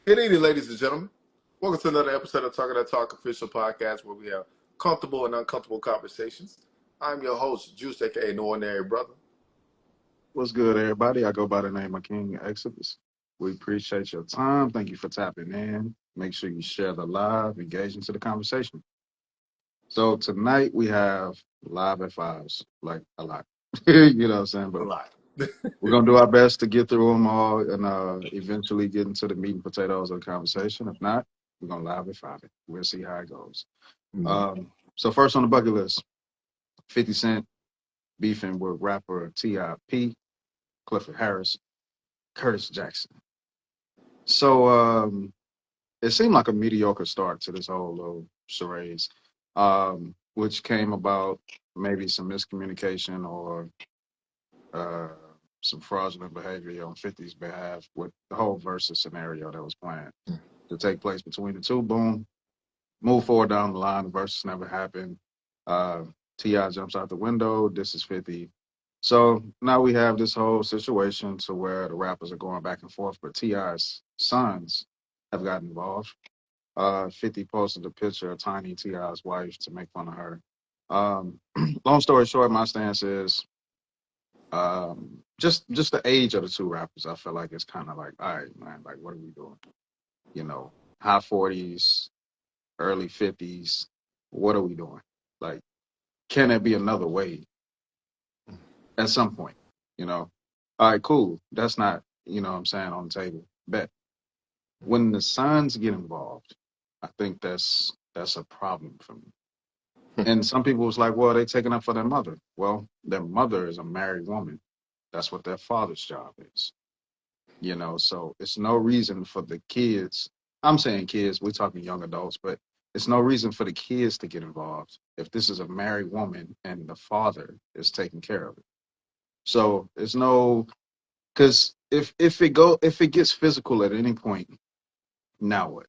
Good evening, ladies and gentlemen. Welcome to another episode of Talking That Talk official podcast where we have comfortable and uncomfortable conversations. I'm your host, Juice, aka No Ordinary Brother. What's good, everybody? I go by the name of King Exodus. We appreciate your time. Thank you for tapping in. Make sure you share the live, engage into the conversation. So tonight we have live at fives, like a lot. You know what I'm saying? A But lot. we're gonna do our best to get through them all and eventually get into the meat and potatoes of the conversation. If not, we're gonna live at five it. We'll see how it goes. Mhm. So first on the bucket list, 50 Cent beefing with rapper T.I.P., Clifford Harris, Curtis Jackson. So it seemed like a mediocre start to this whole little charades, which came about maybe some miscommunication or uh, some fraudulent behavior on 50's behalf with the whole versus scenario that was planned to take place between the two. Boom, move forward down the line. The versus never happened. Uh, Ti jumps out the window. This is 50. So now we have this whole situation to where the rappers are going back and forth, but Ti's sons have gotten involved. 50 posted a picture of Tiny Ti's wife to make fun of her. Um, long story short, my stance is just the age of the two rappers. I feel like it's kind of like, all right, man, like what are we doing? You know, high 40s, early 50s. What are we doing? Like, can there be another way at some point? You know, all right, cool. That's not, what I'm saying, on the table. Bet when the sons get involved, I think that's a problem for me. And some people was like, well, they taking up for their mother. Well, their mother is a married woman. That's what their father's job is. So it's no reason for the kids. I'm saying kids, we're talking young adults, but it's no reason for the kids to get involved if this is a married woman and the father is taking care of it. So it's no, because if it gets physical at any point, now what?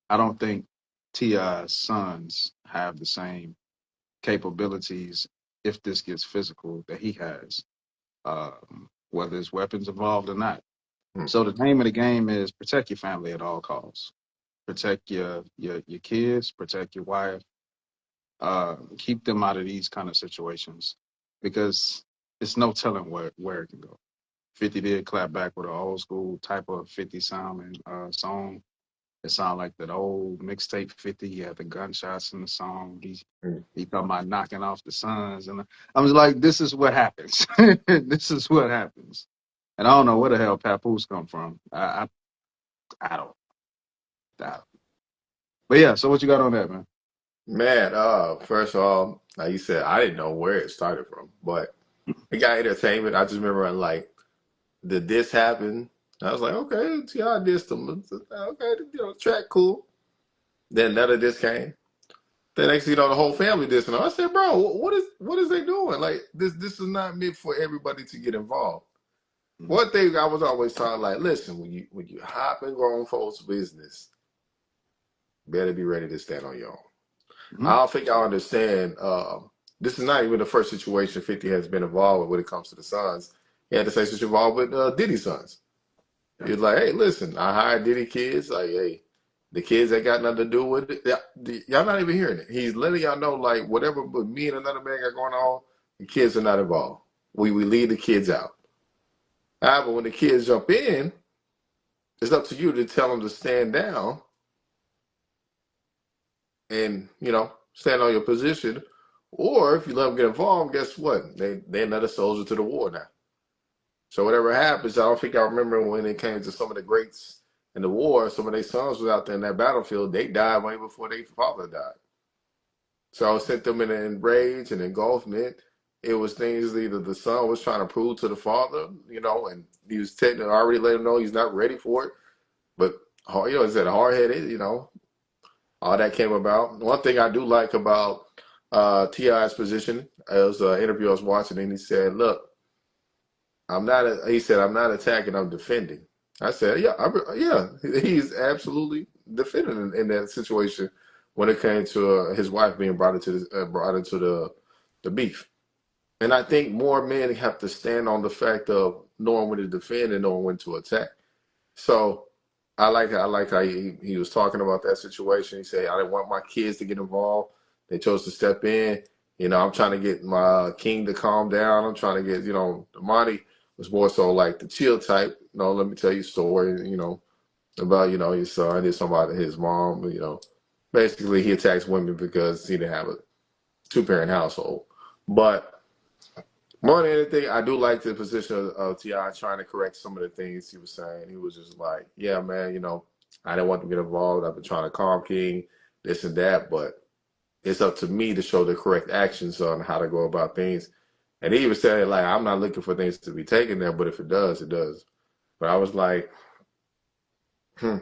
I don't think Ti's sons have the same capabilities if this gets physical that he has, whether it's weapons involved or not. So the name of the game is protect your family at all costs. Protect your kids, protect your wife, keep them out of these kind of situations because it's no telling where it can go. 50 did clap back with an old school type of 50 sound and song. It sounded like that old mixtape 50. He had the gunshots in the song. He talking about knocking off the sons. And I was like, this is what happens. This is what happens. And I don't know where the hell Papoose come from. I don't. I don't. But yeah, so what you got on that, man? Man, first of all, like you said, I didn't know where it started from, but it got entertainment. I just remember like did this happen? I was like, okay, T.I. dissed them. Okay, track cool. Then none of this came. Then next thing you know, the whole family dissing them. I said, bro, what is they doing? Like this is not meant for everybody to get involved. Mm-hmm. One thing I was always taught, like, listen, when you hop in grown folks' business, better be ready to stand on your own. I don't think I understand. This is not even the first situation 50 has been involved with when it comes to the sons. He had the same situation involved with Diddy's sons. Yeah. He's like, hey, listen, I hired Diddy kids. Like, hey, the kids ain't got nothing to do with it. Y'all not even hearing it. He's letting y'all know, like, whatever but me and another man got going on, the kids are not involved. We leave the kids out. However, when the kids jump in, it's up to you to tell them to stand down and, stand on your position. Or if you let them get involved, guess what? They're another soldier to the war now. So whatever happens, I don't think I remember when it came to some of the greats in the war, some of their sons was out there in that battlefield. They died way before their father died. So I sent them in an rage and engulfment. It was things either the son was trying to prove to the father, and he was technically already let him know he's not ready for it. But is that hard headed? All that came about. One thing I do like about Ti's position is an interview I was watching, and he said, "Look, He said, I'm not attacking. I'm defending." I said, "Yeah, yeah." He's absolutely defending in that situation when it came to his wife being brought into the beef. And I think more men have to stand on the fact of knowing when to defend and knowing when to attack. So I like how he was talking about that situation. He said, I didn't want my kids to get involved. They chose to step in. You know, I'm trying to get my king to calm down. I'm trying to get, you know, Monty was more so like the chill type. You know, let me tell you a story, you know, about, you know, his son, his mom, you know. Basically, he attacks women because he didn't have a two-parent household. But more than anything, I do like the position of T.I. trying to correct some of the things he was saying. He was just like, yeah, man, you know, I didn't want to get involved. I've been trying to calm King, this and that, but it's up to me to show the correct actions on how to go about things. And he even said, like, I'm not looking for things to be taken there, but if it does, it does. But I was like, hmm,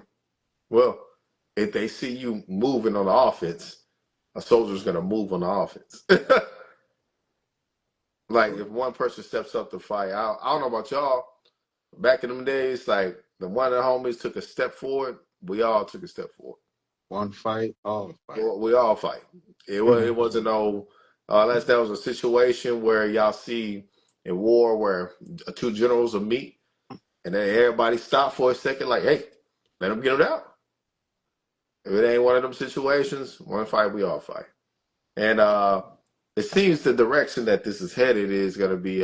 well, if they see you moving on the offense, a soldier's going to move on the offense. Like, if one person steps up to fight, I don't know about y'all. Back in them days, like the one of the homies took a step forward, we all took a step forward. One fight, all fight. We all fight. It wasn't no unless that was a situation where y'all see in war where two generals will meet and then everybody stop for a second, like, hey, let them get it out. If it ain't one of them situations, one fight, we all fight. And it seems the direction that this is headed is going to be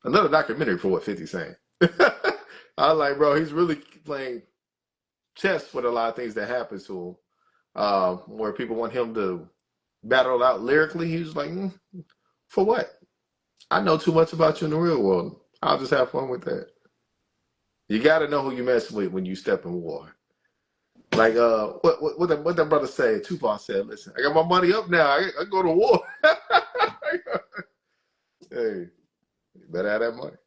another documentary for what 50's saying. I was like, bro, he's really playing chess with a lot of things that happen to him. Where people want him to battle out lyrically, he was like, for what? I know too much about you in the real world. I'll just have fun with that. You got to know who you mess with when you step in war. Like what that brother say? Tupac said, "Listen, I got my money up now. I go to war. Hey, you better have that money."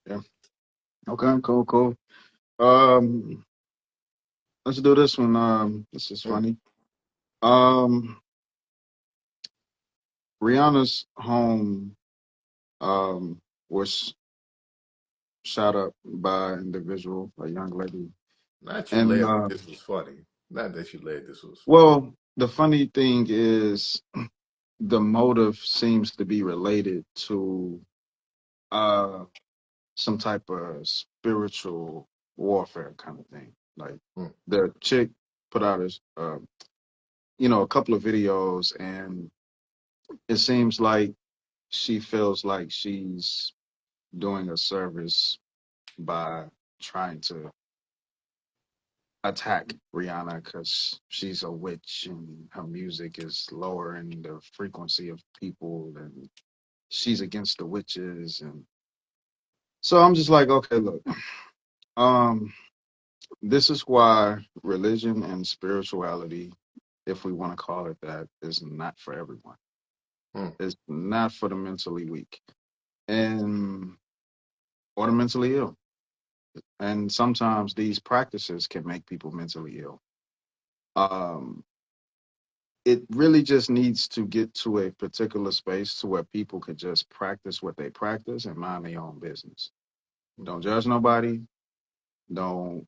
Yeah. Okay, cool, cool. Um, let's do this one. This is Mm. funny. Rihanna's home was shot up by an individual, a young lady. Not you And led with this was funny. Not that you led this was funny. well, the funny thing is the motive seems to be related to uh some type of spiritual warfare kind of thing. Like Mm. the chick put out a couple of videos, and it seems like she feels like she's doing a service by trying to attack Rihanna because she's a witch and her music is lowering the frequency of people, and she's against the witches. And so I'm just like, okay, look, um, this is why religion and spirituality, if we want to call it that, is not for everyone. Mm. It's not for the mentally weak and or the mentally ill. And sometimes these practices can make people mentally ill. Um, it really just needs to get to a particular space to where people could just practice what they practice and mind their own business. Don't judge nobody. Don't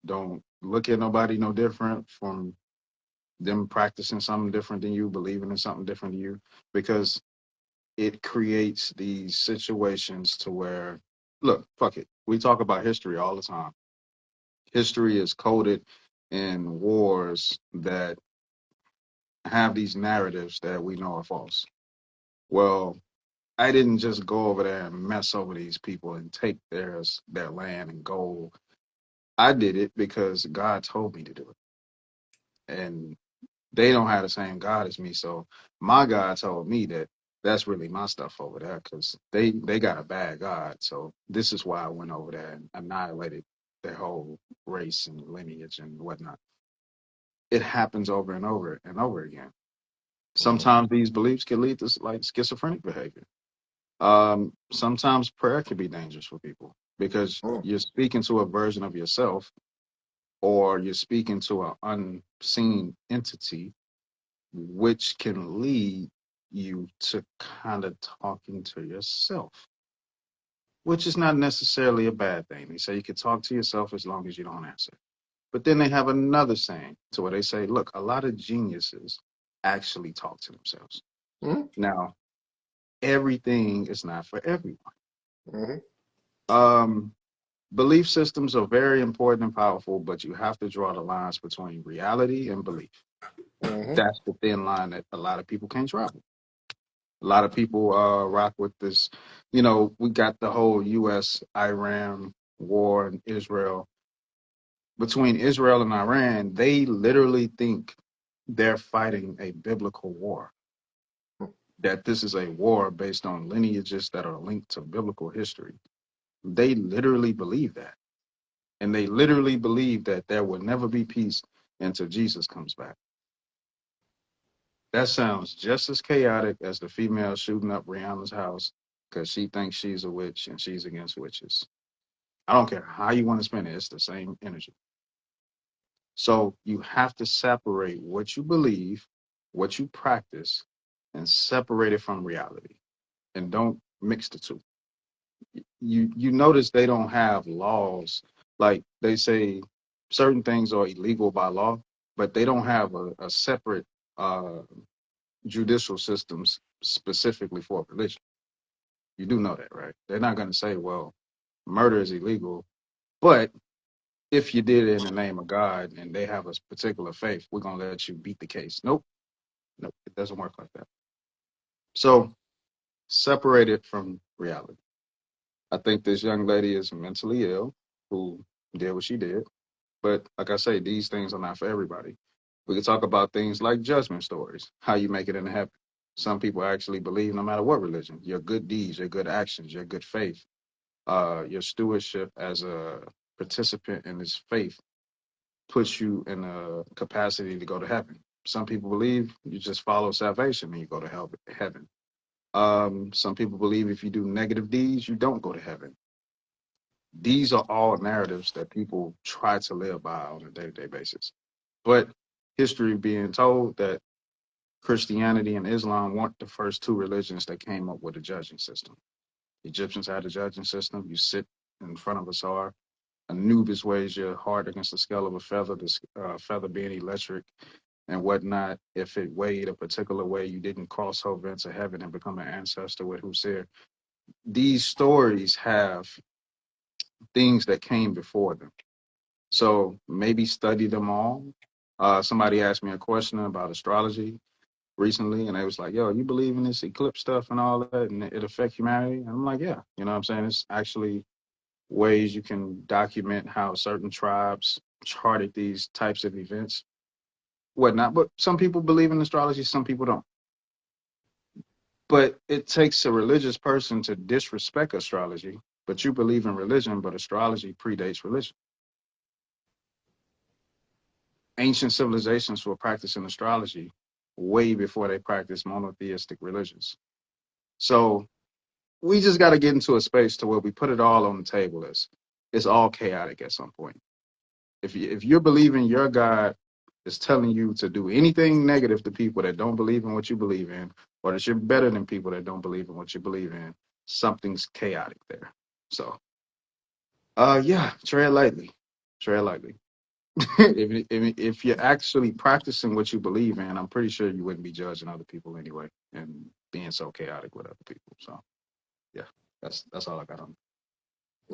don't look at nobody no different from them practicing something different than you, believing in something different than you, because it creates these situations to where, look, fuck it. We talk about history all the time. History is coded in wars that have these narratives that we know are false. Well, I didn't just go over there and mess over these people and take their land and gold. I did it because God told me to do it. And they don't have the same God as me. So my God told me that that's really my stuff over there because they got a bad God. So this is why I went over there and annihilated their whole race and lineage and whatnot. It happens over and over and over again. Mm. Sometimes these beliefs can lead to like schizophrenic behavior. Sometimes prayer can be dangerous for people because Mm. you're speaking to a version of yourself or you're speaking to an unseen entity, which can lead you to kind of talking to yourself, which is not necessarily a bad thing. They say you can talk to yourself as long as you don't answer. But then they have another saying to where they say, look, a lot of geniuses actually talk to themselves. Mm. Now, everything is not for everyone. Mm. Um, Belief systems are very important and powerful, but you have to draw the lines between reality and belief. Hmm. That's the thin line that a lot of people can't travel. A lot of people rock with this. You know, we got the whole U.S. Iran war and Israel. Between Israel and Iran, they literally think they're fighting a biblical war. That this is a war based on lineages that are linked to biblical history. They literally believe that. And they literally believe that there will never be peace until Jesus comes back. That sounds just as chaotic as the female shooting up Rihanna's house because she thinks she's a witch and she's against witches. I don't care how you want to spin it, it's the same energy. So you have to separate what you believe, what you practice, and separate it from reality. And don't mix the two. You notice they don't have laws. Like they say certain things are illegal by law, but they don't have a separate uh, judicial systems specifically for religion. You do know that, right? They're not going to say, well, murder is illegal, but if you did it in the name of God and they have a particular faith, we're going to let you beat the case. Nope. Nope. It doesn't work like that. So separate it from reality. I think this young lady is mentally ill who did what she did. But like I say, these things are not for everybody. We can talk about things like judgment stories, how you make it into heaven. Some people actually believe, no matter what religion, your good deeds, your good actions, your good faith, your stewardship as a participant in this faith puts you in a capacity to go to heaven. Some people believe you just follow salvation and you go to heaven. Some people believe if you do negative deeds, you don't go to heaven. These are all narratives that people try to live by on a day-to-day basis. But history being told that Christianity and Islam weren't the first two religions that came up with a judging system. Egyptians had a judging system. You sit in front of a czar. Anubis weighs your heart against the scale of a feather, the feather being electric and whatnot. If it weighed a particular way, you didn't cross over into heaven and become an ancestor with Hussein. These stories have things that came before them. So maybe study them all. Somebody asked me a question about astrology recently, and they was like, "Yo, you believe in this eclipse stuff and all that, and it affect humanity?" And I'm like, "Yeah, you know what I'm saying? It's actually ways you can document how certain tribes charted these types of events, whatnot." But some people believe in astrology, some people don't. But it takes a religious person to disrespect astrology. But you believe in religion, but astrology predates religion. Ancient civilizations were practicing astrology way before they practiced monotheistic religions. So we just got to get into a space to where we put it all on the table. As it's all chaotic at some point. If you're believing your God is telling you to do anything negative to people that don't believe in what you believe in, or that you're better than people that don't believe in what you believe in, something's chaotic there. So, yeah, tread lightly, tread lightly. If you're actually practicing what you believe in, I'm pretty sure you wouldn't be judging other people anyway and being so chaotic with other people. So yeah, that's all I got on.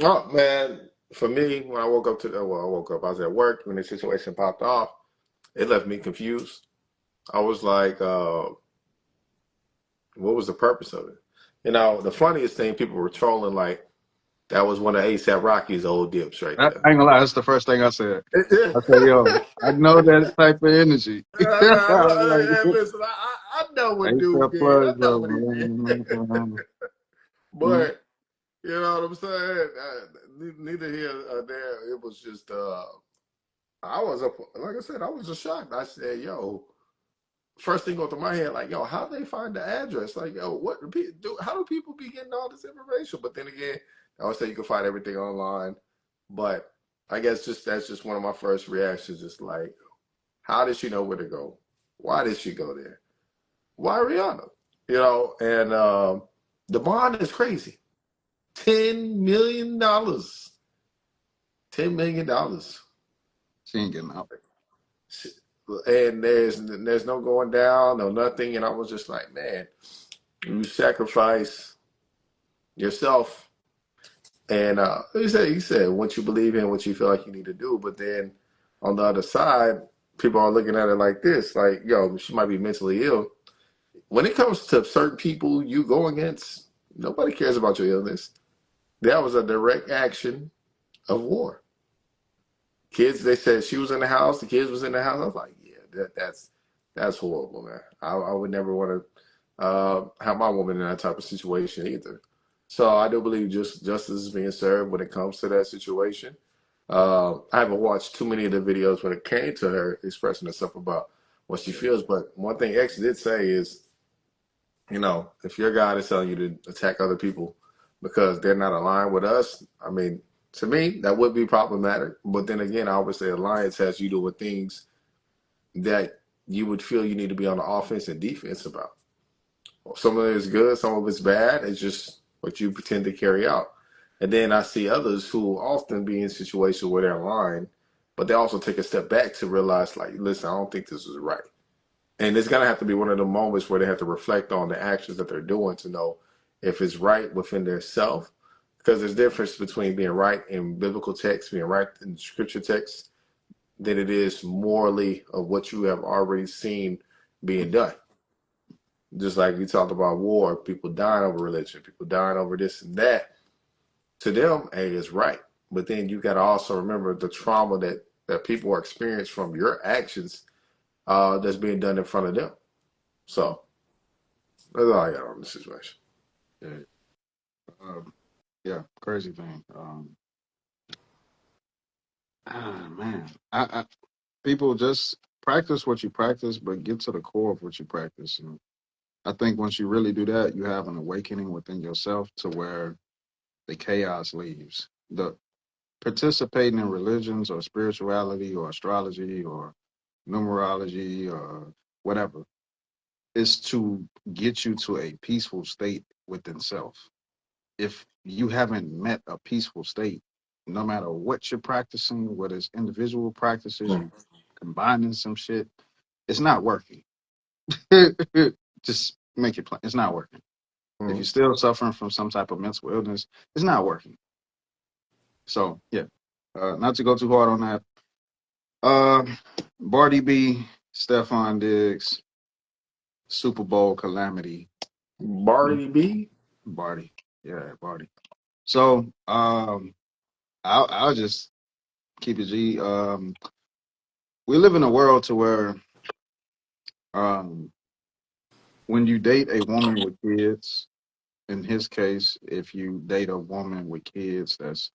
Oh man, for me, when I woke up I woke up. I was at work when the situation popped off. It left me confused. I was like, what was the purpose of it? You know, the funniest thing, people were trolling like that was one of ASAP Rocky's old dips right I there. ain't gonna lie, that's the first thing I said. I said, yo, I I know that type of energy. I'm like, hey, listen, I know what dude A did. I plug, know what he did. bro. But you know what I'm saying? Neither here or there. It was just, I was up, like I said, I was just shocked. I said, yo, first thing go through my head, like, yo, how they find the address? Like, yo, what do people do? How do people be getting all this information? But then again, I would say you can find everything online. But I guess just that's just one of my first reactions. Just like, how did she know where to go? Why did she go there? Why Rihanna? You know, and the bond is crazy. $10 million. $10 million. She ain't getting out. And there's no going down, no nothing. And I was just like, man, you sacrifice yourself And he said, what you believe in, what you feel like you need to do. But then on the other side, people are looking at it like this, like, yo, she might be mentally ill. When it comes to certain people you go against, nobody cares about your illness. That was a direct action of war. Kids, they said she was in the house, the kids was in the house. I was like, yeah, that's horrible, man. I would never want to have my woman in that type of situation either. So I do believe justice is being served when it comes to that situation. I haven't watched too many of the videos when it came to her expressing herself about what she feels, but one thing X did say is, if your God is telling you to attack other people because they're not aligned with us, I mean, to me, that would be problematic. But then again, I always say alliance has you doing things that you would feel you need to be on the offense and defense about. Some of it is good, some of it's bad. It's just what you pretend to carry out. And then I see others who often be in situations where they're aligned, but they also take a step back to realize, like, listen, I don't think this is right. And it's gonna have to be one of the moments where they have to reflect on the actions that they're doing to know if it's right within their self. Because there's difference between being right in biblical text, being right in scripture text, than it is morally of what you have already seen being done. Just like we talked about war, people dying over religion, people dying over this and that. To them, hey, it's right. But then you got to also remember the trauma that people are experiencing from your actions that's being done in front of them. So that's all I got on the situation. Yeah, yeah, crazy thing. Man, people just practice what you practice, but get to the core of what you practice. And I think once you really do that, you have an awakening within yourself to where the chaos leaves. The participating in religions or spirituality or astrology or numerology or whatever is to get you to a peaceful state within self. If you haven't met a peaceful state, no matter what you're practicing, whether it's individual practices, Mm, you combining some shit, it's not working. Just make it plain. It's not working. If you're mm. still suffering from some type of mental illness, it's not working. So yeah, not to go too hard on that. Uh, Barty B, Stefan Diggs, Super Bowl calamity. Barty B. Barty, yeah, Barty. So I'll just keep it G. We live in a world to where um, when you date a woman with kids, in his case, if you date a woman with kids that's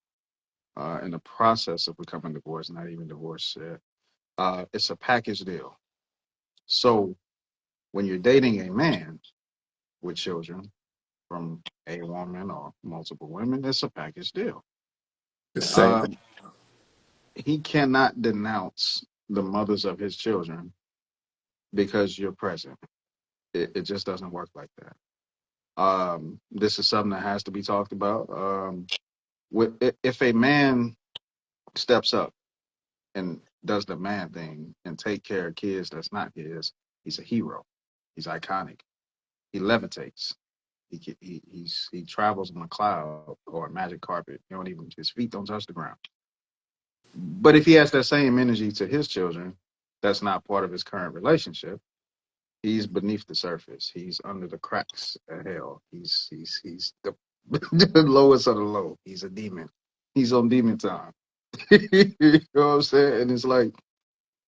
in the process of becoming divorced, not even divorced yet, it's a package deal. So when you're dating a man with children from a woman or multiple women, it's a package deal. The same thing. Um, he cannot denounce the mothers of his children because you're present. It just doesn't work like that. This is something that has to be talked about. If a man steps up and does the man thing and take care of kids that's not his, he's a hero. He's iconic. He levitates. He travels on a cloud or a magic carpet. You don't even his feet don't touch the ground. But if he has that same energy to his children, that's not part of his current relationship. He's beneath the surface. He's under the cracks of hell. He's the, the lowest of the low. He's a demon. He's on demon time. You know what I'm saying? And it's like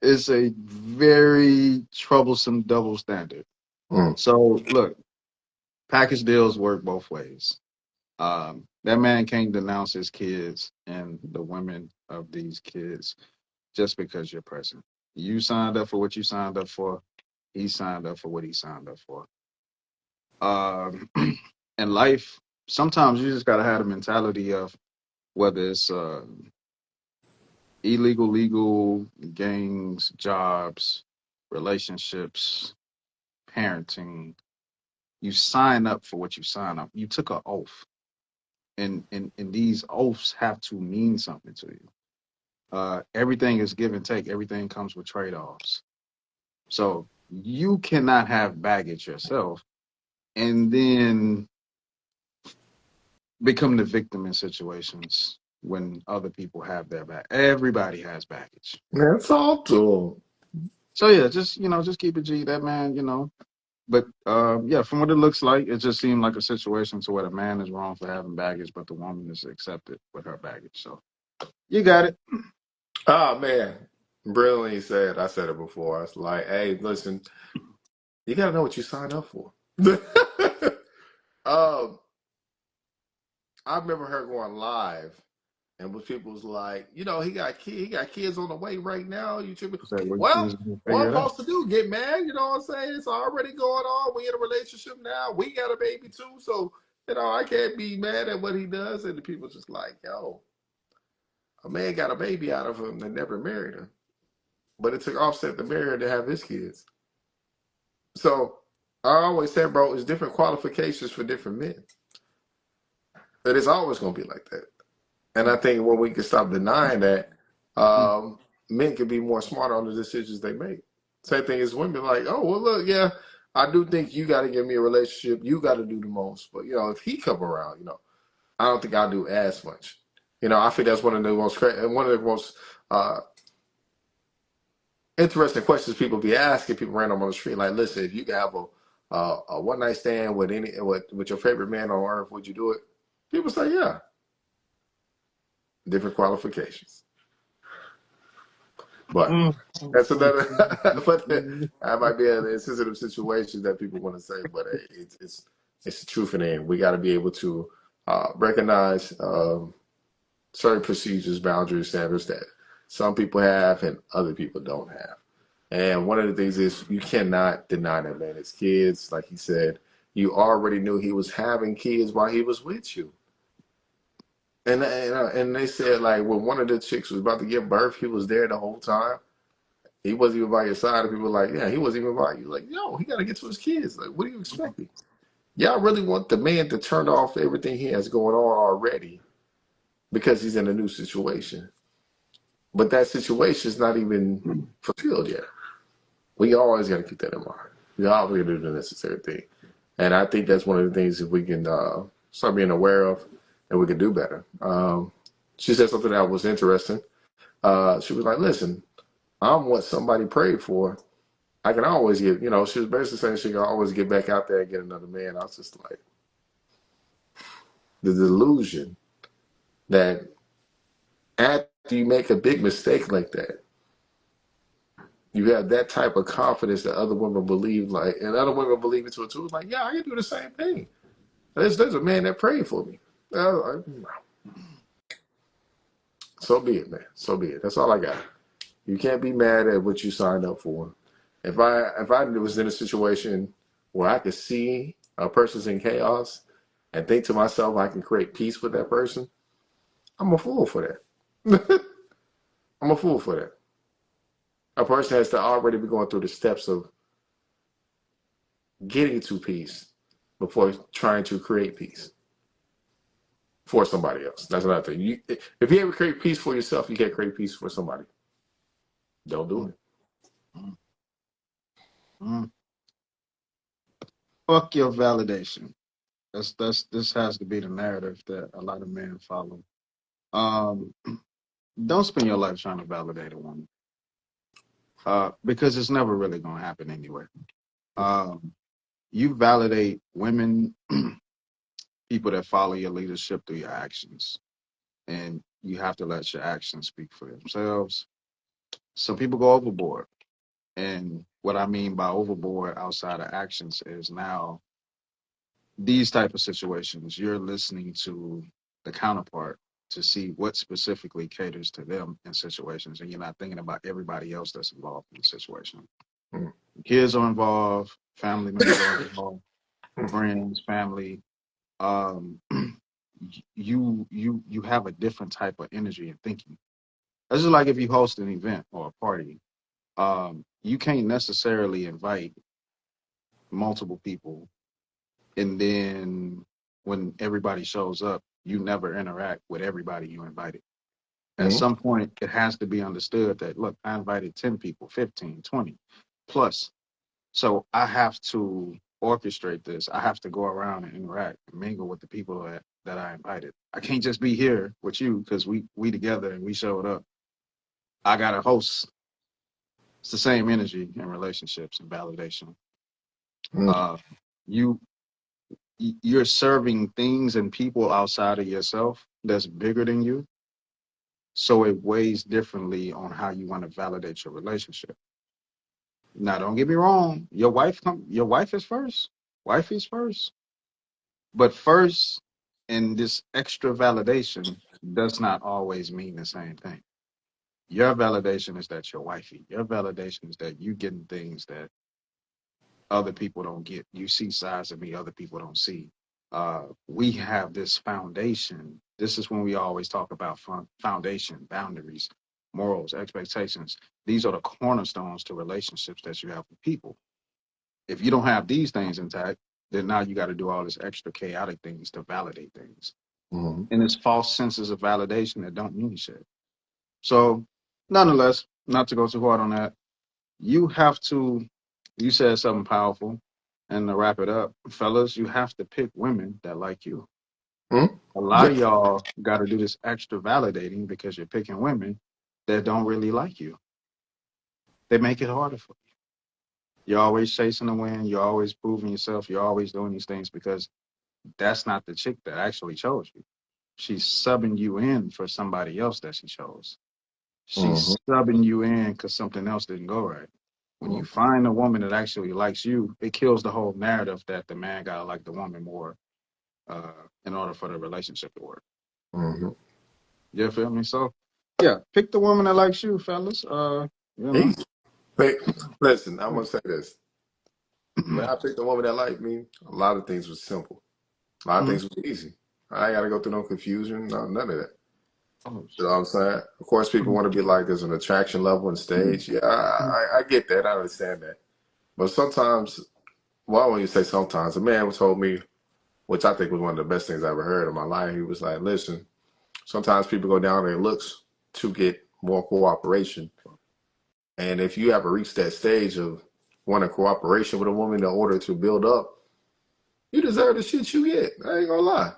it's a very troublesome double standard. Mm. So look, package deals work both ways. That man can't denounce his kids and the women of these kids just because you're present. You signed up for what you signed up for. He signed up for what he signed up for. Um, in life, sometimes you just gotta have the mentality of whether it's illegal, legal, gangs, jobs, relationships, parenting. You sign up for what you sign up. You took an oath, and these oaths have to mean something to you. Everything is give and take. Everything comes with trade offs. So you cannot have baggage yourself and then become the victim in situations when other people have their back. Everybody has baggage. That's all to So yeah, just just keep it G. That man, But yeah, from what it looks like, it just seemed like a situation to where the man is wrong for having baggage, but the woman is accepted with her baggage. So you got it. Oh man, brilliantly said. I said it before. I was like, hey, listen, you gotta know what you signed up for. um, I remember her going live, and when people was like, he got kids on the way right now. You tripping? So we Well, just gonna what figure I'm it out. supposed to do? Get mad? You know what I'm saying? It's already going on. We in a relationship now. We got a baby too, so I can't be mad at what he does. And the people just like, yo, a man got a baby out of him that never married her, but it took Offset to marry her to have his kids. So I always said, bro, it's different qualifications for different men. But it's always gonna be like that. And I think when we can stop denying that, Mm, um, men can be more smarter on the decisions they make. Same thing as women, like, oh well, look, yeah, I do think you got to give me a relationship. You got to do the most. But if he come around, I don't think I'll do as much. I think that's one of the most uh, interesting questions people be asking people random on the street. Like, listen, if you could have a one night stand with with your favorite man on earth, would you do it? People say, yeah, different qualifications. But mm, that's another. But mm. that might be an insensitive situation that people want to say. But it's the truth in the end. We got to be able to recognize certain procedures, boundaries, standards that some people have and other people don't have. And one of the things is you cannot deny that man his kids. Like he said, you already knew he was having kids while he was with you. And they said like when one of the chicks was about to give birth, he was there the whole time. He wasn't even by your side. And people were like, yeah, he wasn't even by you. Like, yo, he got to get to his kids. Like, what are you expecting? Y'all really want the man to turn off everything he has going on already because he's in a new situation. But that situation is not even fulfilled yet. We always got to keep that in mind. We always got to do the necessary thing. And I think that's one of the things that we can start being aware of and we can do better. She said something that was interesting. She was like, listen, I'm what somebody prayed for. I can always she was basically saying she can always get back out there and get another man. I was just like, the delusion that after you make a big mistake like that, you have that type of confidence that other women believe, like, and other women believe it too. Like, yeah, I can do the same thing. There's a man that prayed for me. So be it, man. So be it. That's all I got. You can't be mad at what you signed up for. If I was in a situation where I could see a person's in chaos and think to myself I can create peace with that person, I'm a fool for that. I'm a fool for that. A person has to already be going through the steps of getting to peace before trying to create peace for somebody else. That's another thing. If you ever create peace for yourself, you can't create peace for somebody. Don't do Mm, it. mm, mm. Fuck your validation. This has to be the narrative that a lot of men follow. Um, don't spend your life trying to validate a woman, because it's never really gonna happen anyway. Um, you validate women, people that follow your leadership through your actions, and you have to let your actions speak for themselves. Some people go overboard, and what I mean by overboard outside of actions is now these type of situations, you're listening to the counterpart to see what specifically caters to them in situations, and you're not thinking about everybody else that's involved in the situation. Mm, Kids are involved, family members are involved, mm, friends, family. Um, you have a different type of energy and thinking. This is like if you host an event or a party. You can't necessarily invite multiple people, and then when everybody shows up, you never interact with everybody you invited. At mm. some point, it has to be understood that, look, I invited 10 people, 15, 20 plus. So I have to orchestrate this. I have to go around and interact and mingle with the people that I invited. I can't just be here with you because we together and we showed up. I got to host. It's the same energy in relationships and validation. Mm, Uh, you you're serving things and people outside of yourself that's bigger than you, so it weighs differently on how you want to validate your relationship. Now, don't get me wrong. Your wife is first. Wife is first. But first and this extra validation does not always mean the same thing. Your validation is that you're wifey. Your validation is that you getting things that other people don't get. You see sides of me other people don't see. We have this foundation. This is when we always talk about foundation, boundaries, morals, expectations. These are the cornerstones to relationships that you have with people. If you don't have these things intact, then now you got to do all this extra chaotic things to validate things. mm, And it's false senses of validation that don't mean shit. So, nonetheless, not to go too hard on that, you have to, you said something powerful. And to wrap it up, fellas, you have to pick women that like you. mm. A lot Yeah. of y'all got to do this extra validating because you're picking women that don't really like you. They make it harder for you. You're always chasing the win. You're always proving yourself. You're always doing these things because that's not the chick that actually chose you. She's subbing you in for somebody else that she chose. Mm-hmm. She's subbing you in because something else didn't go right. When you find a woman that actually likes you, it kills the whole narrative that the man gotta like the woman more uh, in order for the relationship to work. Mm-hmm. You feel me? So, yeah, pick the woman that likes you, fellas. You know. Easy. Hey, listen, I'm gonna say this. When I picked a woman that liked me, a lot of things was simple. A lot of Mhm. things was easy. I ain't gotta go through no confusion, no, none of that. Oh, You know what I'm saying? Of course, people want to be like there's an attraction level and stage. Yeah, I get that. I understand that. But sometimes, well, when you say sometimes, a man told me, which I think was one of the best things I ever heard in my life. He was like, listen, sometimes people go down their looks to get more cooperation. And if you ever reach that stage of wanting cooperation with a woman in order to build up, you deserve the shit you get. I ain't gonna lie.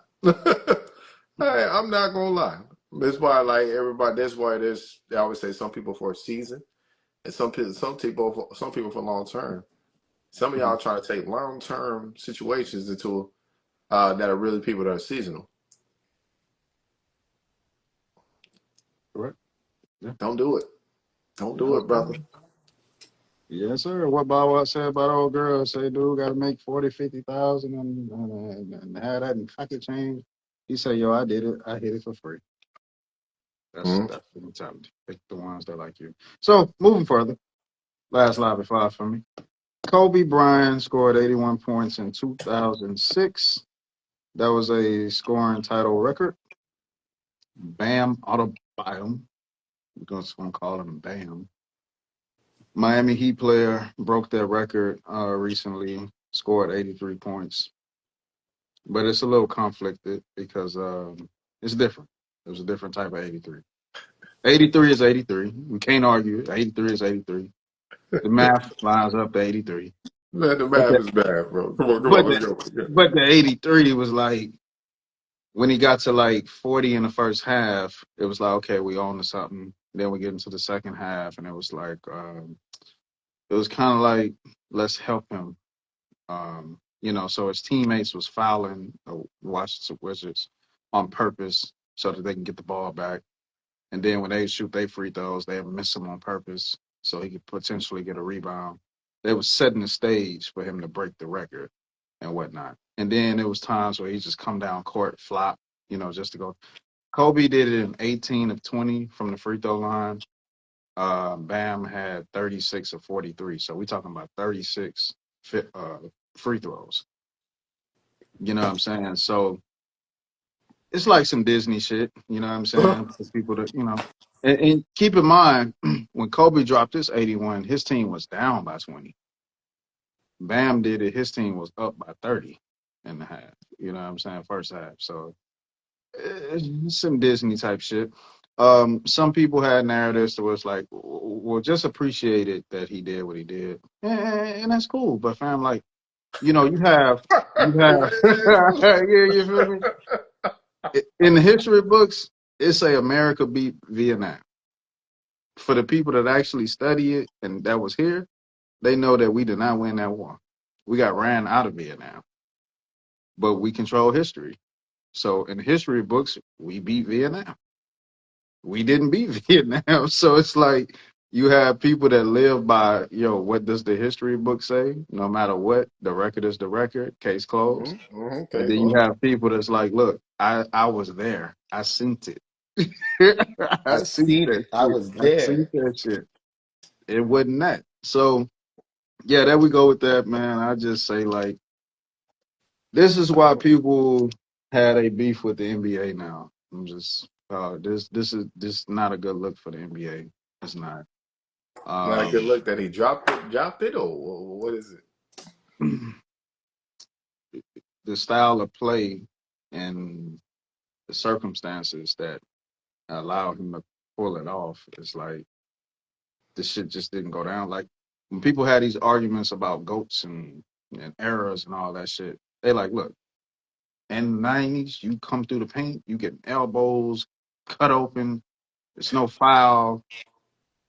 Hey, I'm not gonna lie. That's why, like everybody, that's why there's. They always say some people for a season, and some people for long term. Some of y'all trying to take long term situations into that are really people that are seasonal. correct. Yeah. Don't do it. Don't do Yeah. it, brother. Yes, sir. What Bob Watt said about old girls, say, dude, got to make 40, 50,000 and have that in pocket change. He said, yo, I did it. I hit it for free. Mm-hmm. That's the mentality. Pick the ones that like you. So, moving further, last live at five for me. Kobe Bryant scored 81 points in 2006. That was a scoring title record. Bam Autobottom. We're just going to call him Bam. Miami Heat player broke that record recently, scored 83 points. But it's a little conflicted because it's different. It was a different type of 83. 83 is 83. We can't argue it. 83 is 83. The math lines up to 83. Man, the But math the, is bad, bro. Come but on, let's the, go. Yeah. but the 83 was like, when he got to like 40 in the first half, it was like, okay, we own to something. Then we get into the second half, and it was like, it was kind of like, let's help him. So his teammates was fouling the Washington Wizards on purpose so that they can get the ball back. And then when they shoot their free throws, they miss them on purpose so he could potentially get a rebound. They was setting the stage for him to break the record and whatnot. And then there was times where he just come down court, flop, just to go. Kobe did it in 18 of 20 from the free throw line. Bam had 36 of 43. So we're talking about 36 free throws. You know what I'm saying? So it's like some Disney shit. You know what I'm saying? For people to. And keep in mind, when Kobe dropped his 81, his team was down by 20. Bam did it. His team was up by 30 in the half. You know what I'm saying? First half. So it's some Disney type shit. Some people had narratives that was like, well, just appreciate it that he did what he did. And that's cool. But fam, like, you have, What is yeah, this? you feel me? In the history books, it say America beat Vietnam. For the people that actually study it and that was here, they know that we did not win that war. We got ran out of Vietnam, but we control history. So in the history books, we beat Vietnam. We didn't beat Vietnam. So it's like you have people that live by, what does the history book say? No matter what, the record is the record, case closed. And Okay, then you well, have people that's like, look, I was there. I seen it. I I seen seen that it. I shit. was I seen there. that shit. It wasn't that. So yeah, there we go with that, man. I just say like this is why people had a beef with the NBA now. I'm just this is not a good look for the NBA. It's not. Not a good Um, look that he dropped it, or what is it? the style of play and the circumstances that allow him to pull it off is like this shit just didn't go down. Like when people had these arguments about goats and errors and all that shit, they like, look, in the 90s, you come through the paint, you get elbows cut open, there's no foul,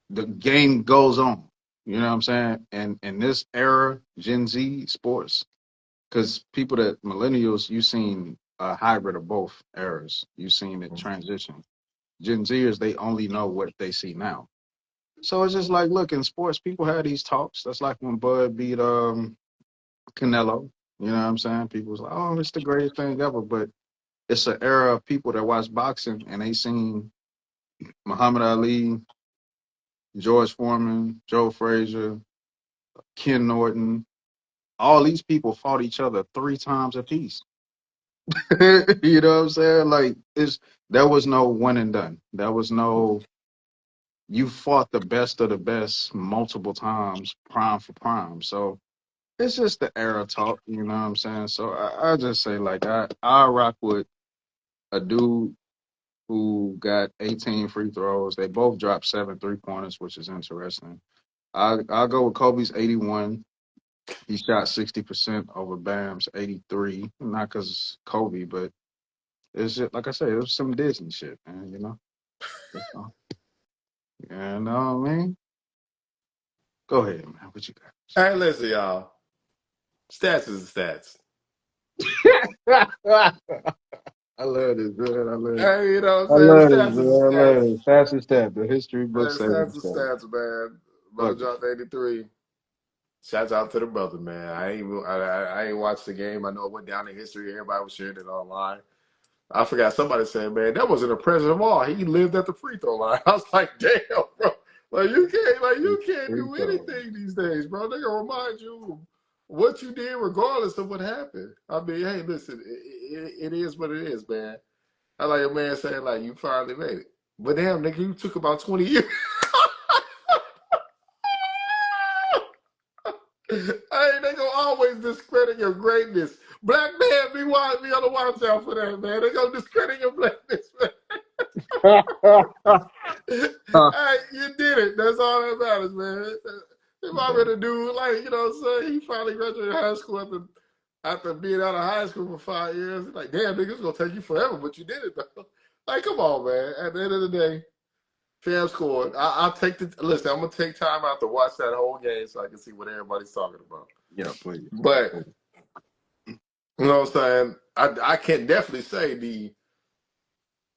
the game goes on. You know what I'm saying? And in this era, Gen Z sports, because people that millennials, you seen a hybrid of both eras. You seen it transition. Gen Zers, they only know what they see now. So it's just like, look, in sports, people have these talks. That's like when Bud beat Canelo. You know what I'm saying? People was like, oh, it's the greatest thing ever. But it's an era of people that watch boxing and they seen Muhammad Ali, George Foreman, Joe Frazier, Ken Norton. All these people fought each other 3 times apiece. You know what I'm saying? Like there was no one and done. There was no you fought the best of the best multiple times, prime for prime. So it's just the era talk, you know what I'm saying? So I just say like I rock with a dude who got 18 free throws. They both dropped 7 3-pointers, which is interesting. I'll go with Kobe's 81. He shot 60% over Bam's 83. Not because Kobe, but it's just like I said, it was some Disney shit, man. That's all. You know what I mean? Go ahead, man. What you Hey, listen, y'all. Stats is the stats. got? I love this, man. I love it. Hey, you know what I I'm saying? love this, Stats man. is I the love stats. it. Fastest stat. The history book Man, says stats it's is stat. stats, man. Brother Fuck it. dropped 83. Shouts out to the brother, man. I ain't watched the game. I know it went down in history. Everybody was sharing it online. I forgot somebody said, man, that wasn't a present of all. He lived at the free throw line. I was like, damn, bro. You can't Free do throw. anything these days, bro. They gonna remind you what you did regardless of what happened. I mean, hey, listen, it is what it is, man. I like a man saying like you finally made it. But damn, nigga, you took about 20 years. Hey, they gonna always discredit your greatness. Black man, be on the watch out for that, man. They gonna discredit your blackness, man. Hey, you did it. That's all that matters, man. If I were a dude, like, you know what I'm saying, he finally graduated high school after being out of high school for 5 years. Like, damn, nigga, it's gonna take you forever, but you did it, though. Like, come on, man. At the end of the day, fam scored. I'll take listen, I'm gonna take time out to watch that whole game so I can see what everybody's talking about. Yeah, please. But you know what I'm saying? I can definitely say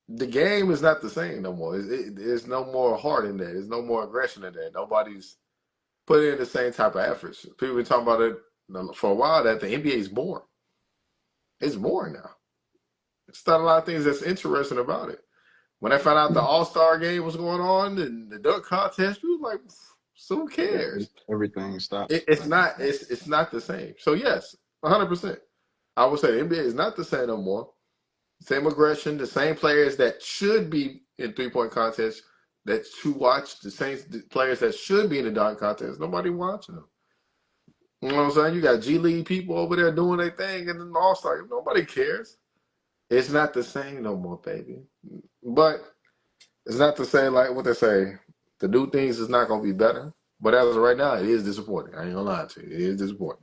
the game is not the same no more. There's no more heart in that. There's no more aggression in that. Nobody's putting in the same type of efforts. People been talking about it for a while that the NBA is boring. It's boring now. It's not a lot of things that's interesting about it. When I found out the All Star game was going on and the dunk contest, we was like, so who Yeah, cares? everything stopped. It's not. It's not the same. So yes, 100%. I would say the NBA is not the same no more. Same aggression, the same players that should be in 3-point contests that should watch, the same players that should be in the dunk contest. Nobody watching them. You know what I'm saying? You got G League people over there doing their thing and then All Star. Nobody cares. It's not the same no more, baby. But it's not the same like what they say. The new things is not gonna be better. But as of right now, it is disappointing. I ain't gonna lie to you. It is disappointing.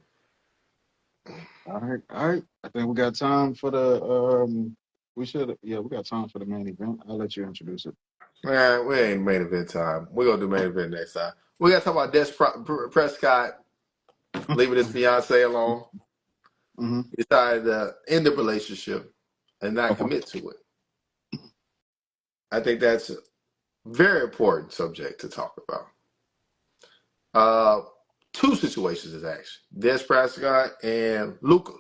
All right, all right. I think we got time for the We should. Yeah, we got time for the main event. I'll let you introduce it. Man, we ain't main event time. We're gonna do main event next time. We gotta talk about Prescott leaving his fiance alone. Mm-hmm. He decided to end the relationship and not Okay. commit to it. I think that's a very important subject to talk about. Uh, two situations is actually Des Prescott and Luca.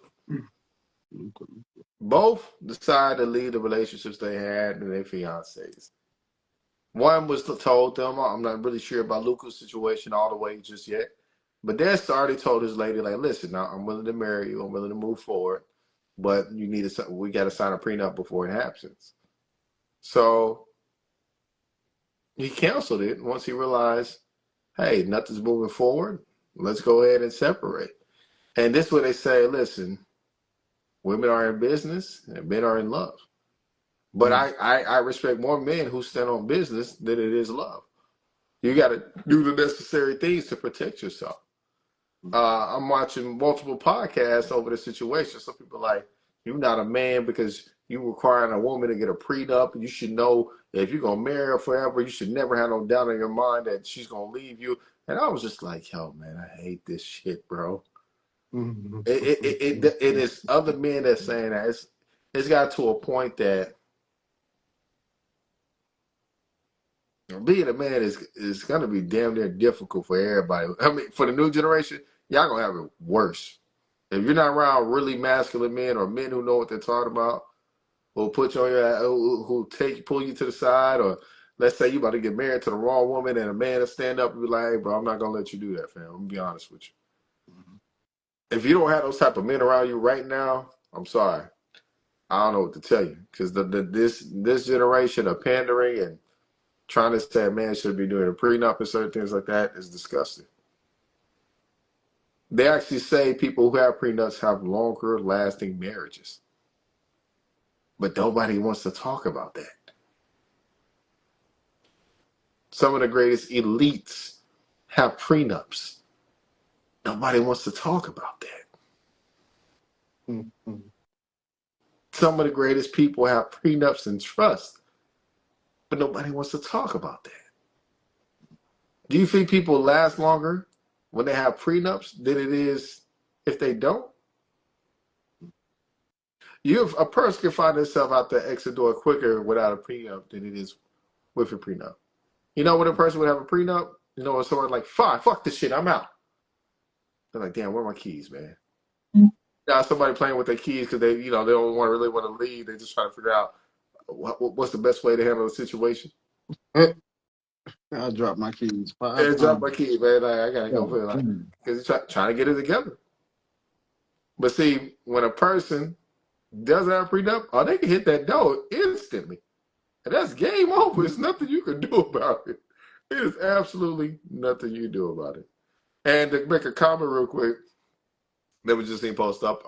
Both decided to leave the relationships they had and their fiancés. One was told them, I'm not really sure about Luca's situation all the way just yet, but Des already told his lady, like, listen, now I'm willing to marry you, I'm willing to move forward, but we got to sign a prenup before it happens. So he canceled it once he realized, hey, nothing's moving forward. Let's go ahead and separate. And this is where they say, listen, women are in business and men are in love. But Mm-hmm. I respect more men who stand on business than it is love. You got to do the necessary things to protect yourself. I'm watching multiple podcasts over the situation. Some people are like, you're not a man because you requiring a woman to get a prenup. You should know that if you're going to marry her forever, you should never have no doubt in your mind that she's going to leave you. And I was just like, yo, man, I hate this shit, bro. It is other men that's saying that. It's got to a point that being a man is gonna be damn near difficult for everybody. I mean, for the new generation, y'all gonna have it worse. If you're not around really masculine men or men who know what they're talking about, who'll put you on your who pull you to the side, or let's say you about to get married to the wrong woman and a man to stand up and be like, hey bro, I'm not gonna let you do that, fam. I'm gonna be honest with you. If you don't have those type of men around you right now, I'm sorry. I don't know what to tell you. Because this generation of pandering and trying to say a man should be doing a prenup and certain things like that is disgusting. They actually say people who have prenups have longer lasting marriages. But nobody wants to talk about that. Some of the greatest elites have prenups. Nobody wants to talk about that. Mm-hmm. Some of the greatest people have prenups and trust, but nobody wants to talk about that. Do you think people last longer when they have prenups than it is if they don't? A person can find themselves out the exit door quicker without a prenup than it is with a prenup. You know when a person would have a prenup? You know when someone's like, fine, fuck this shit, I'm out. They're like, damn, where are my keys, man? Now somebody playing with their keys because they don't really want to leave. They just trying to figure out what's the best way to handle the situation. I dropped my keys Yeah, 5 times. drop my keys, man. Like, I gotta go Oh, for it, like, damn. because he's trying to get it together. But see, when a person doesn't have a prenup, oh, they can hit that door instantly. And that's game over. There's nothing you can do about it. It is absolutely nothing you can do about it. And to make a comment real quick that we just seen post up,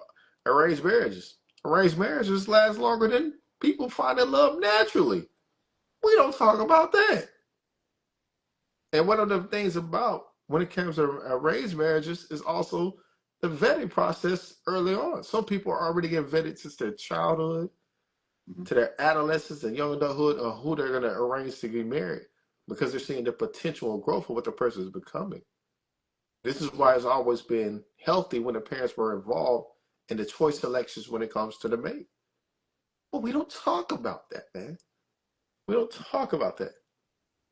arranged marriages. Arranged marriages last longer than people finding love naturally. We don't talk about that. And one of the things about when it comes to arranged marriages is also the vetting process early on. Some people are already getting vetted since their childhood Mm-hmm. to their adolescence and young adulthood of who they're going to arrange to get married because they're seeing the potential and growth of what the person is becoming. This is why it's always been healthy when the parents were involved in the choice selections when it comes to the mate. But we don't talk about that, man. We don't talk about that.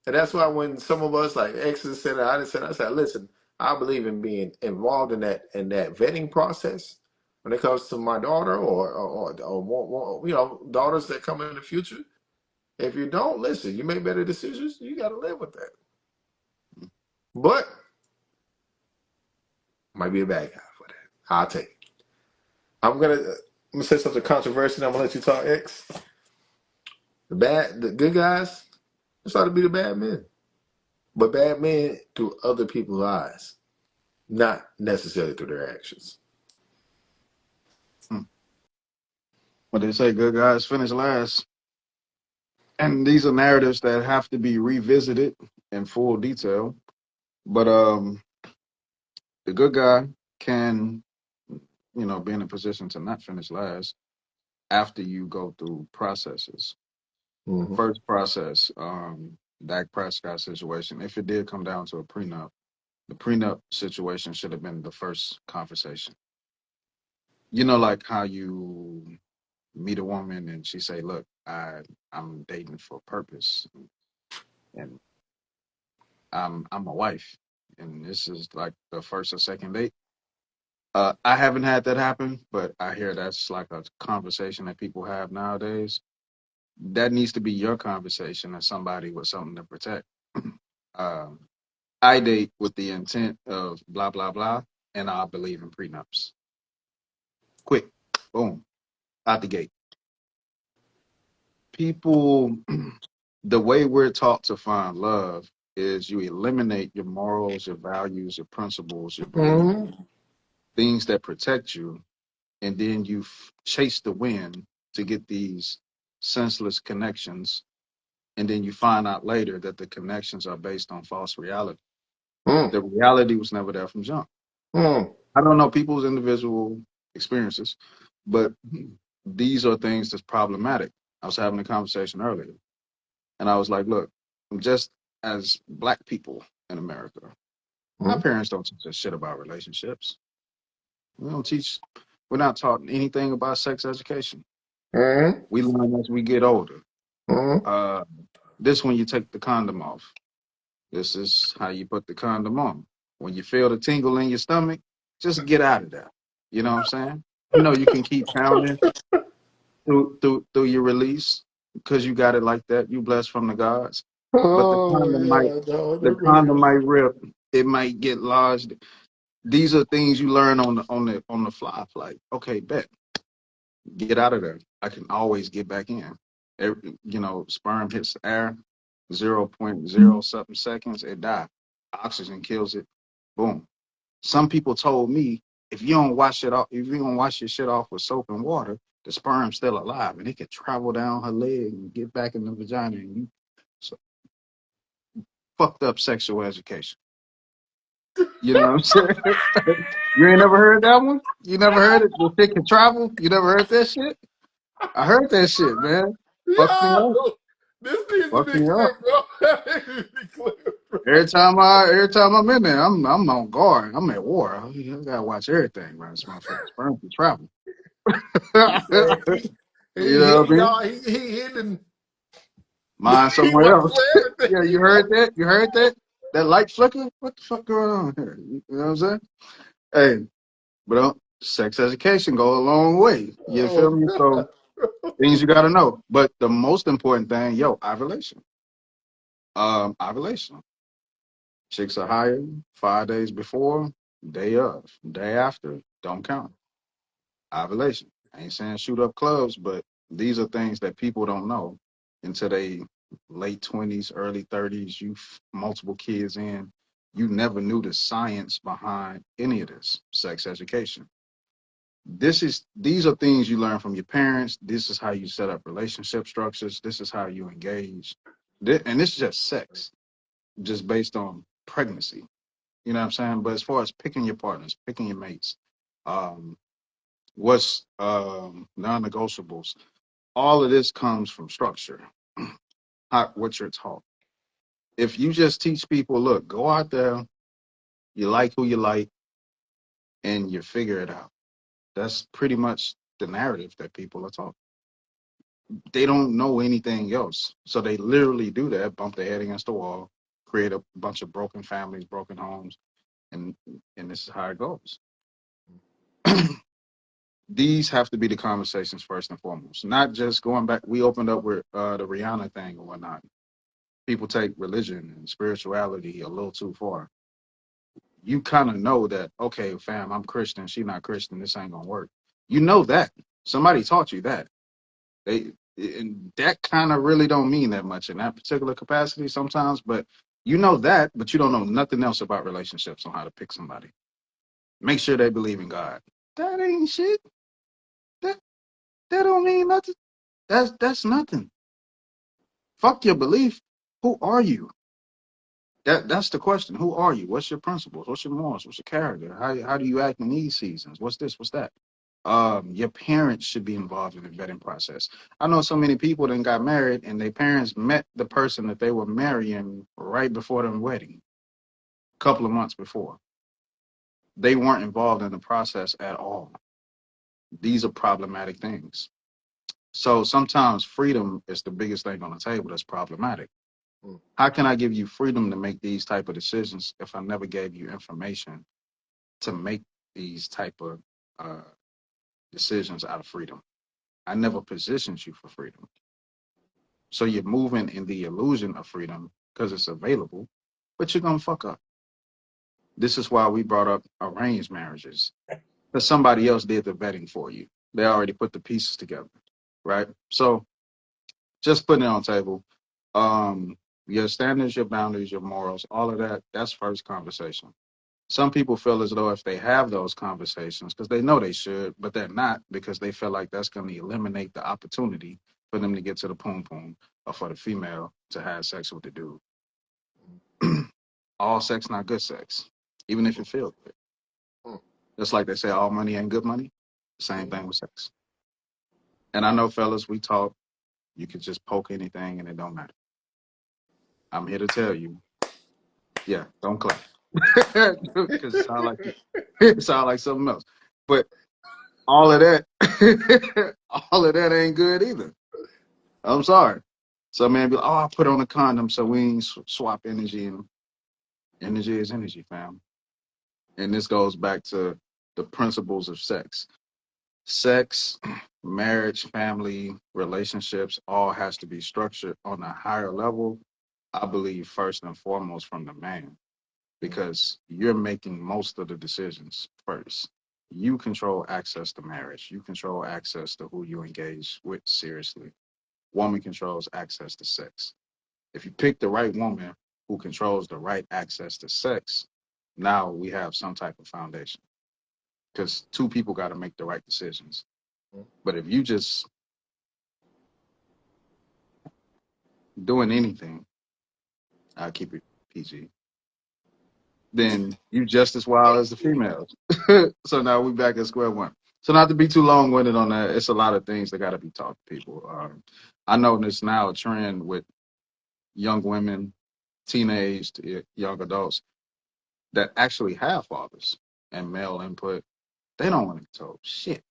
And that's why when some of us like exes said, I said, listen, I believe in being involved in that vetting process when it comes to my daughter or daughters that come in the future. If you don't listen, you make better decisions. You got to live with that. But might be a bad guy for that. I'll take it. I'm gonna say something controversial. And I'm gonna let you talk. X. The good guys, it's ought to be the bad men, but bad men through other people's eyes, not necessarily through their actions. What they say, good guys finish last. And these are narratives that have to be revisited in full detail. But the good guy can, be in a position to not finish last. after you go through processes. Mm-hmm. First process, Dak Prescott situation. If it did come down to a prenup, the prenup situation should have been the first conversation. You know, like how you meet a woman and she say, "Look, I'm dating for purpose, and I'm a wife, and this is like the first or second date." I haven't had that happen, but I hear that's like a conversation that people have nowadays. That needs to be your conversation as somebody with something to protect. um, I date with the intent of blah blah blah, and I believe in prenups. Quick, boom, out the gate. People, the way we're taught to find love is you eliminate your morals, your values, your principles, your beliefs, Mm-hmm. things that protect you, and then you chase the wind to get these senseless connections, and then you find out later that the connections are based on false reality. The reality was never there from jump. Mm-hmm. I don't know people's individual experiences, but these are things that's problematic. I was having a conversation earlier, and I was like, look, just as black people in America, our parents don't teach us shit about relationships. We don't teach, we're not taught anything about sex education. Mm-hmm. We learn as we get older. Mm-hmm. Uh, this when you take the condom off. This is how you put the condom on. When you feel the tingle in your stomach, just get out of there. You know what I'm saying? You know you can keep pounding through your release because you got it like that. You blessed from the gods. But Oh yeah, no, the don't go condom there. might rip. It might get lodged. These are things you learn on the fly. Like, okay, bet, get out of there. I can always get back in. Sperm hits the air, 0.0 something seconds, it dies. Oxygen kills it. Boom. Some people told me if you don't wash your shit off with soap and water, the sperm's still alive and it can travel down her leg and get back in the vagina. And you so fucked up sexual education. You know what I'm saying? You ain't never heard that one? You never heard it? The shit can travel? You never heard that shit? I heard that shit, man. Fucked me up. Yo, this needs to Fucked be me up. clear, bro. This needs to be clear, Every time I'm in there, I'm on guard. I'm at war. I gotta watch everything, man. This motherfucker sperm can travel. bro. You know what I mean? No, he hidden. Mine He somewhere went for else. everything. Yeah, you heard that? You heard that? That light flicker? What the fuck going on here? You know what I'm saying? Hey, but sex education go a long way. You feel Oh me? So God. things you gotta know. But the most important thing, ovulation. Ovulation. Chicks are hired 5 days before, day of, day after. Don't count. Ovulation. I ain't saying shoot up clubs, but these are things that people don't know until they late 20s, early 30s. Multiple kids in. You never knew the science behind any of this sex education. These are things you learn from your parents. This is how you set up relationship structures. This is how you engage. And this is just sex, just based on pregnancy. You know what I'm saying? But as far as picking your partners, picking your mates, um, what's non-negotiables, all of this comes from structure, what you're taught. If you just teach people, look, go out there, you like who you like, and you figure it out. That's pretty much the narrative that people are taught. They don't know anything else. So they literally do that, bump their head against the wall, create a bunch of broken families, broken homes, and this is how it goes. These have to be the conversations first and foremost, not just going back. We opened up with the Rihanna thing and whatnot. People take religion and spirituality a little too far. You kind of know that, okay, fam, I'm Christian, she not Christian, this ain't gonna work. You know that. Somebody taught you that. They and that kind of really don't mean that much in that particular capacity sometimes, but you know that, but you don't know nothing else about relationships on how to pick somebody. Make sure they believe in God. That ain't shit. That that don't mean nothing. That's nothing. Fuck your belief. Who are you? That's the question. Who are you? What's your principles? What's your morals? What's your character? How do you act in these seasons? What's this? What's that? Your parents should be involved in the vetting process. I know so many people that got married and their parents met the person that they were marrying right before their wedding, a couple of months before. They weren't involved in the process at all. These are problematic things. So sometimes freedom is the biggest thing on the table that's problematic. Mm, How can I give you freedom to make these type of decisions if I never gave you information to make these type of uh, decisions out of freedom? I never positioned you for freedom. So you're moving in the illusion of freedom because it's available, but you're gonna fuck up. This is why we brought up arranged marriages. Because somebody else did the vetting for you. They already put the pieces together, right? So just putting it on the table. Um, your standards, your boundaries, your morals, all of that, that's first conversation. Some people feel as though if they have those conversations, because they know they should, but they're not because they feel like that's going to eliminate the opportunity for them to get to the poom poom or for the female to have sex with the dude. All sex, not good sex, even if mm, it feels good. mm, Just like they say, all money ain't good money. Same mm. thing with sex. And I know, fellas, we talk. You could just poke anything and it don't matter. I'm here to tell you, yeah, don't clap because it sound like it sound like something else. But all of that, all of that ain't good either. I'm sorry. So man, be like, oh, I put on a condom so we ain't swap energy, and energy is energy, fam. And this goes back to the principles of sex. Sex, marriage, family, relationships, all has to be structured on a higher level. I believe first and foremost from the man, because you're making most of the decisions first. You control access to marriage. You control access to who you engage with seriously. Woman controls access to sex. If you pick the right woman who controls the right access to sex, now we have some type of foundation. Because two people got to make the right decisions. But if you just doing anything, I'll keep it PG, then you just as wild as the females. So now we back at square one. So not to be too long winded on that, it's a lot of things that got to be taught to people. I know there's now a trend with young women, teenage to young adults that actually have fathers and male input. They don't want to be told shit,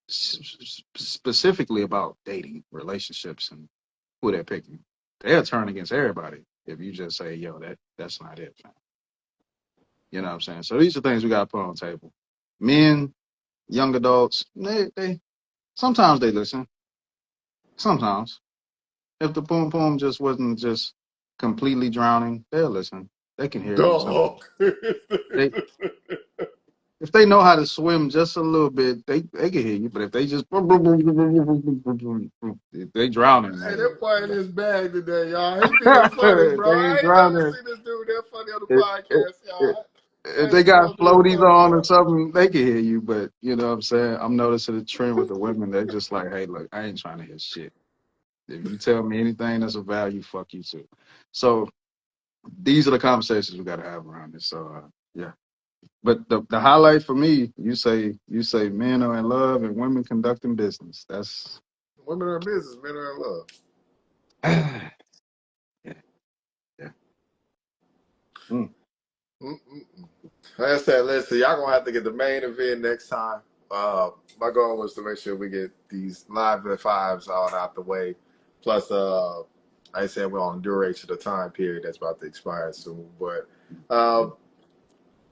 specifically about dating, relationships, and who they're picking. They'll turn against everybody if you just say, "Yo, that's not it, man." You know what I'm saying? So these are things we got to put on the table. Men, young adults, they sometimes they listen. Sometimes, if the boom boom just wasn't just completely drowning, they'll listen. They can hear you. Some Dog. they if they know how to swim just a little bit, they can hear you. But if they just if they drowning, Hey, that boy in they his bag today, y'all. He being funny, bro. ain't I ain't never drowning. seen this dude that funny on the If, if, podcast, if y'all. if Hey, they got bro, being floaties funny, on or bro. something, they can hear you. But you know what I'm saying? I'm noticing a trend with the women. They're just like, hey, look, I ain't trying to hear shit. If you tell me anything that's of value, fuck you too. So these are the conversations we got to have around this. So yeah. But the highlight for me, you say men are in love and women conducting business. That's Women are in business, men are in love. yeah, yeah. Mm. Mm-mm-mm. Like I said, listen, y'all gonna have to get the main event next time. My goal was to make sure we get these live at fives all out the way. Plus, like I said, we're on duration of the time period that's about to expire soon. But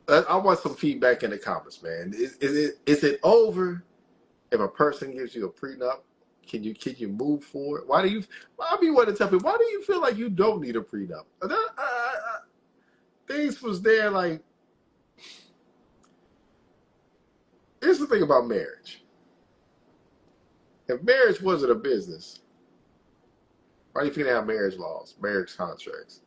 I want some feedback in the comments, man. Is it over if a person gives you a prenup? Can you move forward? Why do you? I mean, want to tell people, why do you feel like you don't need a prenup? Things was there like. Here's the thing about marriage. If marriage wasn't a business, why do you think they have marriage laws, marriage contracts?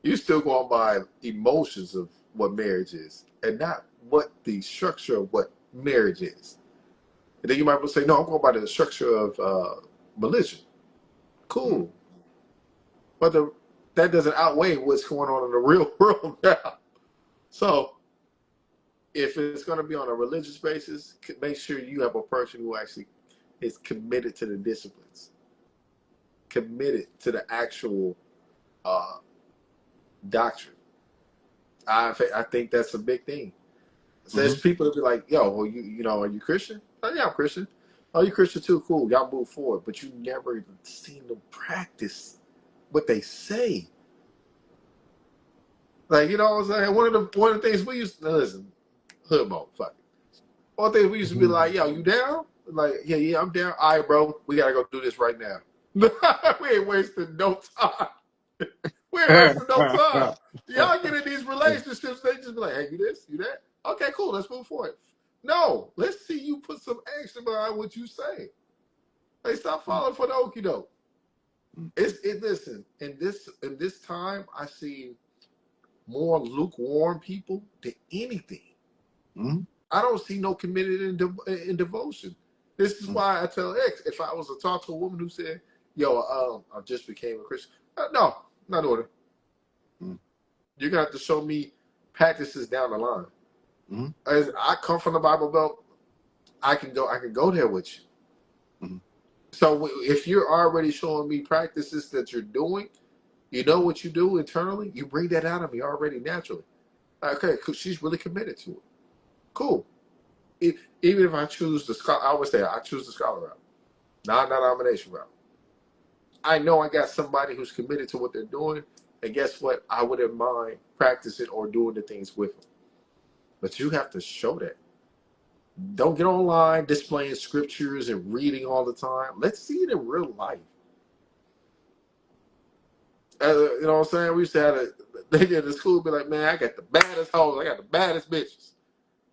You still go on by emotions of what marriage is and not what the structure of what marriage is. And then you might say, no, I'm going by the structure of religion. Mm. Cool. But that doesn't outweigh what's going on in the real world now. So if it's going to be on a religious basis, make sure you have a person who actually is committed to the disciplines, committed to the actual uh, doctrine. I think that's a big thing. So there's Mm-hmm. people that be like, "Yo, well, are you Christian? Oh yeah, I'm Christian. Oh, you Christian too? Cool. Y'all move forward." But you never even seen them practice what they say. Like, you know what I'm saying? One of the things we used to listen, hood mode, fuck it. One of the things we used to be like, "Yo, you down?" Like, yeah, I'm down. All right, bro, we gotta go do this right now. We ain't wasting no time. We ain't wasting no time. Y'all get in these relationships, they just be like, "Hey, you this, you that? Okay, cool, let's move forward." No, let's see you put some action behind what you say. Hey, stop falling for the okie doke. Listen, in this time I see more lukewarm people than anything. Mm-hmm. I don't see no committed in devotion. This is why I tell X, if I was to talk to a woman who said, "Yo, I just became a Christian," no, not order. You're gonna have to show me practices down the line. Mm-hmm. As I come from the Bible Belt, I can go there with you. Mm-hmm. So if you're already showing me practices that you're doing, you know what you do internally, you bring that out of me already naturally. Okay, she's really committed to it. Cool. Even if I choose the scholar, I always say I choose the scholar route, non-denomination route. I know I got somebody who's committed to what they're doing, and guess what? I wouldn't mind practicing or doing the things with them. But you have to show that. Don't get online displaying scriptures and reading all the time. Let's see it in real life. You know what I'm saying? We used to have a nigga in the school be like, "Man, I got the baddest hoes. I got the baddest bitches."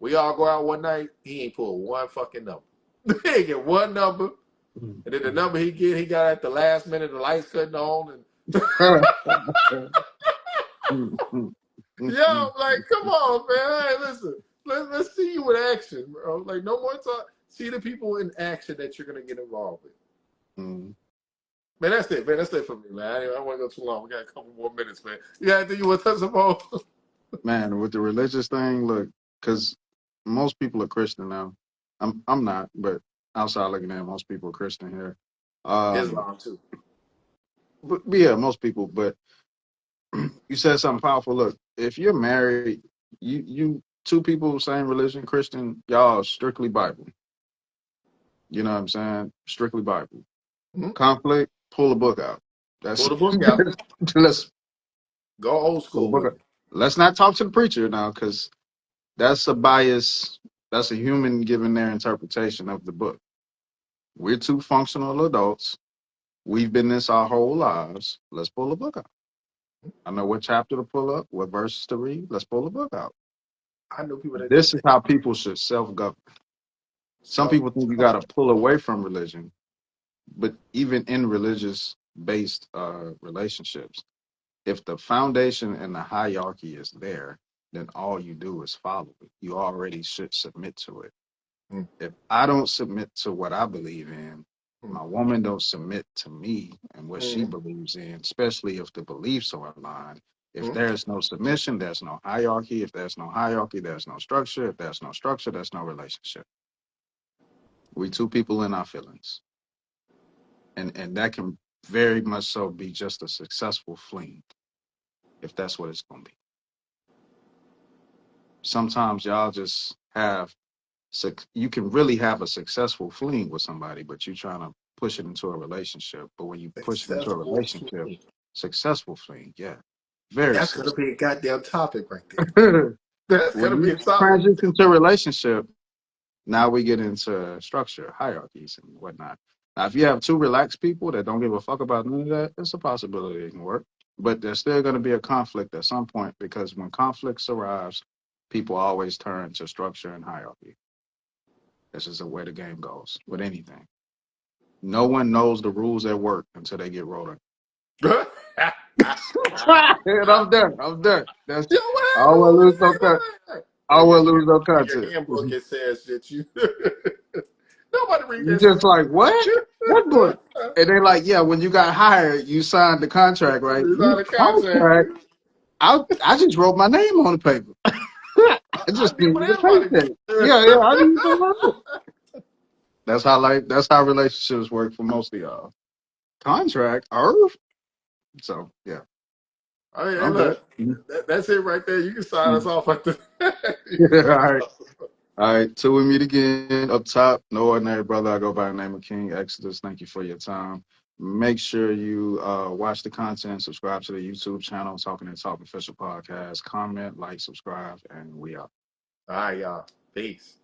We all go out one night. He ain't pull one fucking number. He ain't get one number. And then the number he got at the last minute, the lights cutting on. And yo, like, come on, man. Hey, listen, let's see you in action, bro. Like, no more talk. See the people in action that you're gonna get involved with. Man, that's it, man. That's it for me, man. I don't want to go too long. We got a couple more minutes, man. You got anything you want to touch upon? Man, with the religious thing, look, because most people are Christian now. I'm not, but outside looking at it, most people are Christian here. Um, Islam too. but yeah, most people. But you said something powerful. Look, if you're married, you two people same religion, Christian, y'all strictly Bible. You know what I'm saying? Strictly Bible. Mm-hmm. Conflict, pull the book out. Pull That's the book out. let's Go old pull the school book with out. it. Let's not talk to the preacher now, because that's a bias. That's a human giving their interpretation of the book. We're two functional adults. We've been this our whole lives. Let's pull the book out. I know what chapter to pull up, what verses to read. Let's pull the book out. I know people that did This is that. how people should self-govern. Some Self people think you got to government. pull away from religion, but even in religious-based relationships, if the foundation and the hierarchy is there, then all you do is follow it. You already should submit to it. Mm, If I don't submit to what I believe in, mm, my woman don't submit to me and what she mm, believes in, especially if the beliefs are aligned. If mm. there's no submission, there's no hierarchy. If there's no hierarchy, there's no structure. If there's no structure, there's no relationship. We two people in our feelings. And that can very much so be just a successful fling, if that's what it's gonna be. Sometimes y'all just have you can really have a successful fling with somebody, but you're trying to push it into a relationship. But when you push it into a Successful relationship, fleeing. successful fling, yeah, very That's gonna successful. be a goddamn topic right there. When That's gonna be you a topic. transition to a relationship, now we get into structure, hierarchies, and whatnot. Now, if you have two relaxed people that don't give a fuck about none of that, it's a possibility it can work. But there's still going to be a conflict at some point, because when conflicts arrives, people always turn to structure and hierarchy. This is the way the game goes with anything. No one knows the rules at work until they get rolled up. Yo, And I'm done. I'm done. That's what I happened? don't want What to lose no was content. that? I don't In want to lose no your content. handbook, it says that you. Nobody read You that just shit. like, what? What book? And they like, yeah, when you got hired, you signed the contract, right? It's You not a contract. contract. I just wrote my name on the paper. I I just did need what you to everybody pay did. that. Yeah, yeah, I need you to work. That's how relationships work for most of y'all. Contract, Earth. So yeah, I mean, hey, I'm good. look, that's it right there. You can sign us off like this. All right. All right, till we meet again up top, no ordinary brother. I go by the name of King Exodus. Thank you for your time. Make sure you watch the content, subscribe to the YouTube channel, Talking and Talk Official Podcast, comment, like, subscribe, and we out. All right, y'all. Peace.